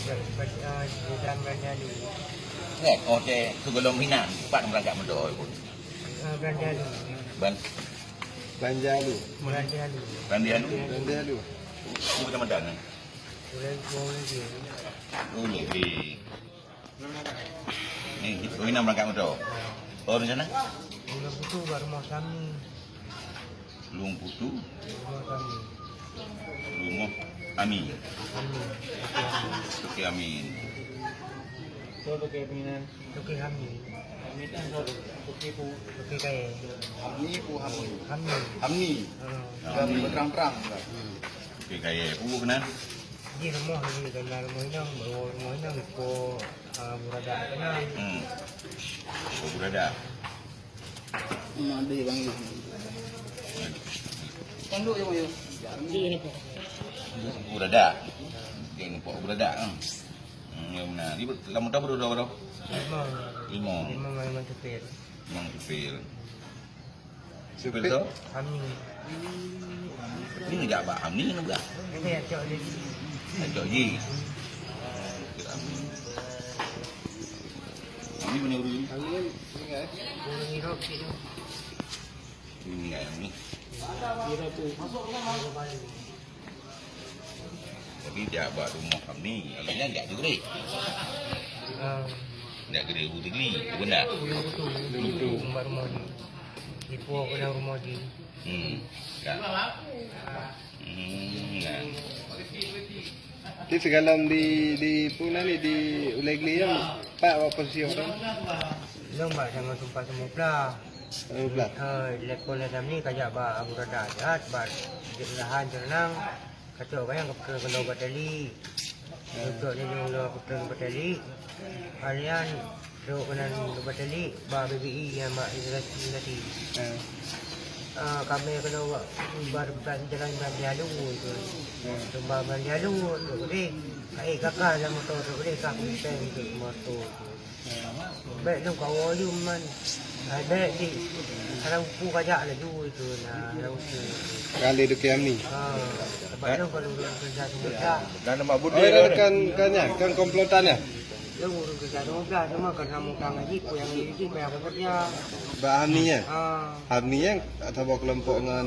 Dalam Berandalu. Okey, sebelum Minang, cepat berangkat Medok pun. Berandalu. Banjalu. Berandalu. Randian tu, Banjalu. macam mana? Boleh dia. Oh, lebih. Ni, Minang berangkat Medok. Oh, di sana? Bulan putu kat rumah kami. Lung Putu, Rumah kami. Rumah Ami. Kami. Tuki Amin. Tukik kami. Tukik kaya. Hamni ku Hamni. Kami. Hamni. Dan berterang-terang. Tuki kaya. Puru kenan? Di rumah ni dalam rumah inang. Bawa rumah inang ikut buradak kenal. Oh, berada. Ada bang. Tanduk je mayu. Berada. Geng pok berada. Yang benar. Ni lama dah berapa? Lima 5. memang supir. Memang supir. Supir Supir. tu? Kami. Ni ngejak abang Hamni ni juga. Saya ajak lagi. Ajak je. Hamni punya uru ni. Hamni ingat. Orang Irok tu. Ini kan ni. Irok tu. Masuk balik. Tapi dia buat rumah Hamni. Alanya enggak tu gede. Enggak gede uru tinggi. Benda. Itu rumah ni. Ibu kena rumah ni. Kan. Kan. Di segalam di puna ni di Ulegli yang pak apa posisi orang? Long ba sama tumpah semua pula. Belah. Lekol dalam ni kajak ba Abu Rada jahat ba jelahan jenang. Kacau bayang ke kalau batali. Untuk ni lo ke batali. Kalian do kena batali ba BBI yang ba isolasi tadi. Kami kena baru jalan Banjalu tu. Tumba Banjalu tu boleh. Kakak dalam motor tu boleh kami tu motor tu. Baik tu kau you man. Baik di. Kalau upu kajak lah dulu tu nah. Kali Duki Hamni. Sebab tu kalau kerja semua Dan nama Oh, itu kan komplotannya. lu kerja semua kena mukang lagi ku yang ini bayar kerja. Mbak Hamni ya. Hamni yang atau kelompok dengan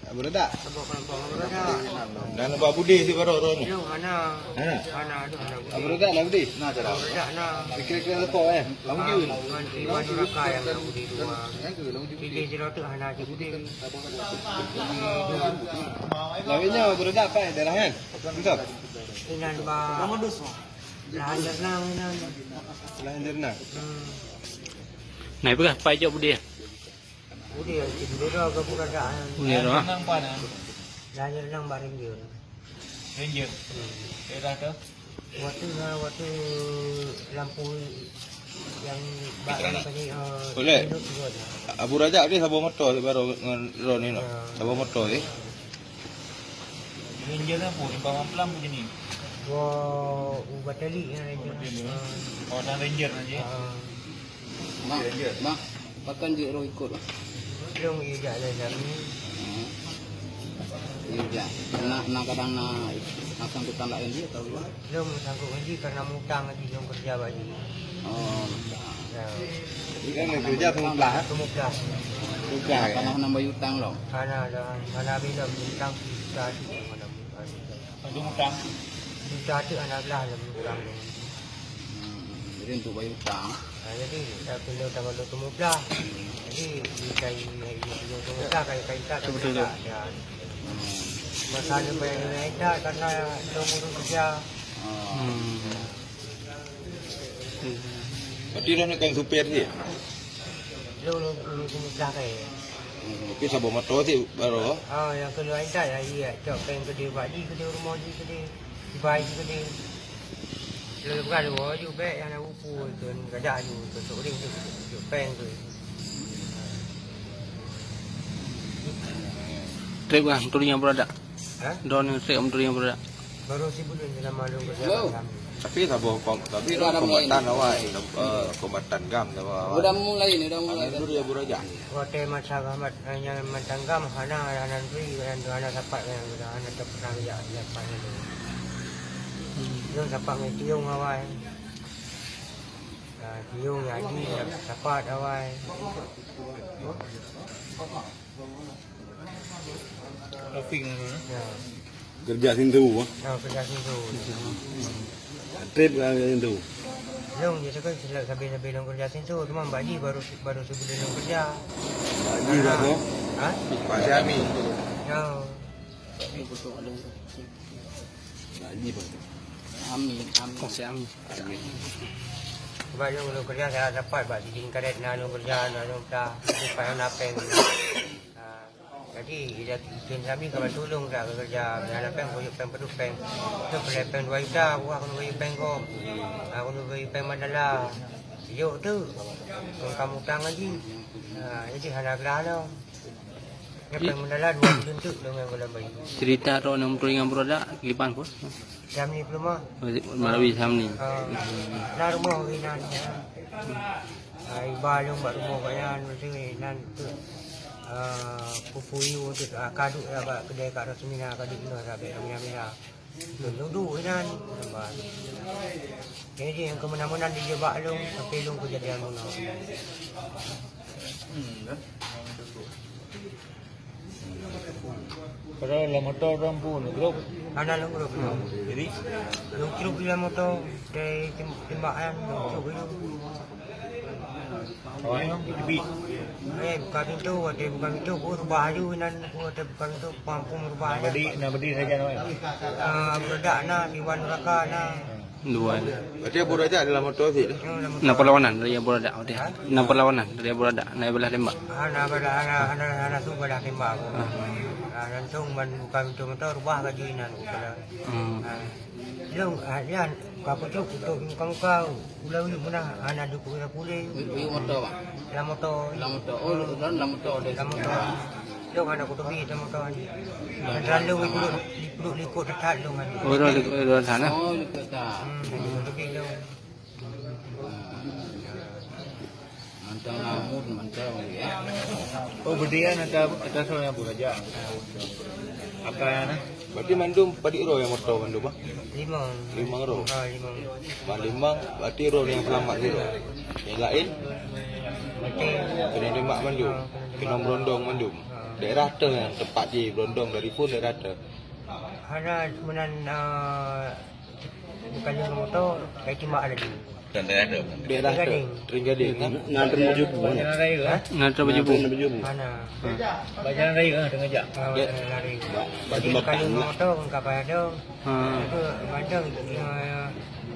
Abu Rada. Sebab kelompok kerja. Dan nama Budi si baru orang ni. Lu ana. Ana tu ana. Abu Rada lah Budi. Nah, cara. Kerja na. Kira-kira lepo Lamu je. Iwan Raka yang nak budi dua. Pilih jelau tu ana je budi. Lawinya Abu Rada apa ya daerah kan? Betul. Inan ba. Ramodus. Lahir nang inan. Lain Derna. Này bữa phải cho bữa đi. Budi budi ro ke bukan Bữa đó. Lahir nang bareng dia. Ranger. Daerah tu. Waktu lampu yang bakar tadi Boleh. Abu Raja ni sabuk motor baru dengan Ron ni no. Sabuk motor ni. Ranger lah pun, bawang pelam macam ni. Wah, batali yang ranger. Oh, dan Ranger aja. Mak, makan je roh ikut lah. Belum ia jalan dalam ni. Iya, nak kadang nak sangkutan lain dia tahu lah. Belum sanggup lagi karena mutang lagi belum kerja bagi. Oh, Ya. kan kerja pembelah. Kemudian Juga kan nambah hutang loh. mana bila mutang kita di mana mutang. Ada hutang. Kita tu anak lah mutang. Jadi untuk bayar hutang. Jadi dah perlu tak perlu kemudian. Jadi dikai itu kemudian kai tak betul. Masalah bayar naik tak karena umur kerja. Berarti dah nak supir dia. Lu kemudian kai. Tapi sabuk motor si baru. Yang kedua itu ya iya, cok pengen kedua bagi kedua rumah di kedua, di bayi kedua. Lalu bukan dua juga yang nak upu tu, kerja tu, tu ring tu, cok pengen tu. Trip kan, turunnya berada. Don yang trip turunnya berada. Baru si bulan dalam malu kerja. Tapi sabuk kombatan awak, kombatan gam awak. Udah mulai ni, udah mulai. Dulu dia Abu Raja. Waktu masa gamat hanya mentanggam hana anak beri dan anak dapat yang anak tak pernah ya apa ni. Yung dapat may tiyong away. Tiyong jadi dapat away. Traffic na rin. Ya. Kerja sintu ah. Kerja situ. Trip sintu. Long dia kan sabi long kerja situ, cuma Mbak Ji baru sebulan long kerja. Haji lah tu. Ha? Pak Syami. Ya. Haji pun. Si Ami. Sebab long kerja saya dapat Mbak Ji karet na long kerja na long ta. Supaya napeng. Jadi dia kami kalau tolong tak kerja dalam peng koyo peng pedu peng. Tu peng 2 juta, aku nak bagi peng kau. Aku nak bagi peng mandala. Yo tu. Kamu tangan je. Jadi hanak lah. Ya peng mandala 2 bulan tu dengan kalau bagi. Cerita ro nang turingan broda kipan pun. Jam ni belum ah. Malawi sam ni. Lah rumah winan. Ai balung mak rumah bayan mesti nan tu. Pupuyu untuk kaduk lah kedai kat Rasmina kaduk ni sampai Amina. Dulu kan. Jadi yang kemana-mana dia jebak long sampai long kejadian mana. Pero la motor orang pun grup. Ana long grup. Jadi Long grup dia motor dari tembakan grup itu. awak yang lebih. Buka pintu, buka pintu, rubah aju nan, buka pintu, pampung rubah aju. Nak berdiri saja nak. Berdak na, Iwan Raka na. Dua. Berarti Abu Raja adalah motor sih. Nak perlawanan dari Abu Raja dia. Nak perlawanan dari Abu Raja naik belah tembak. Anak tu belah tembak aku. Langsung buka pintu motor, rubah kajuinan aku pada. Long, yan, kapucuk untuk muka-muka. Ulang-ulang mana, anak duk pulih. Ibu motor, Pak. La motor. Oh, la motor dia. La motor. Long anak aku tobi la motor ni. Lalu ikut ikut dekat long ni. Oh, ro sana. Oh, ikut tak. Tobi long. Mantap namun mantap. Oh berdiri atas orang Abu Raja. Apa yang Berarti mandum padik ro yang motor mandum ah. 5. 5 ro. 5. Malimang berarti ro yang selamat tu. Yang lain Mati. kena tembak mandum. Kena berondong mandum. Daerah te yang tempat je berondong dari pun daerah te. Hana semenan bukan yang motor, kayak cuma ada di. Dan daerah te. Tringgading kan. Nanti menuju pun. Bajaran raya ke? Nak coba jumpa. Mana? Bajaran raya ke tengah jam? Lari. Baju Bukan makan yang lah. motor, bukan pada. Ha. Itu bandang.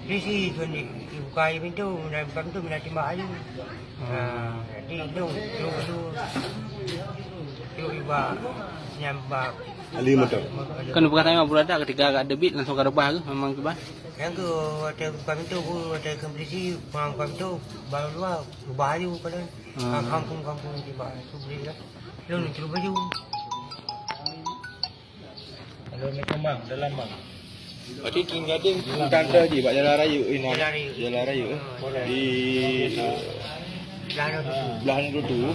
Sisi tu ni buka air pintu, dan buka pintu nak timbak air. Jadi tu iba nyambak. Ali motor. Kan bukan tanya Abu Raja ketika agak debit langsung ke rebah ke memang tu bah. Yang tu ada buka pintu, ada komplisi, buka pintu baru luar, rubah air pada kampung timbak. Tu boleh lah. Lalu ni cuba baju. Kalau ni kembang dalam bang. Berarti Tringgading bukan te je Pak Jalan Raya ini. Jalan Raya. Jalan Raya. Di Lalu tu. belahan tu.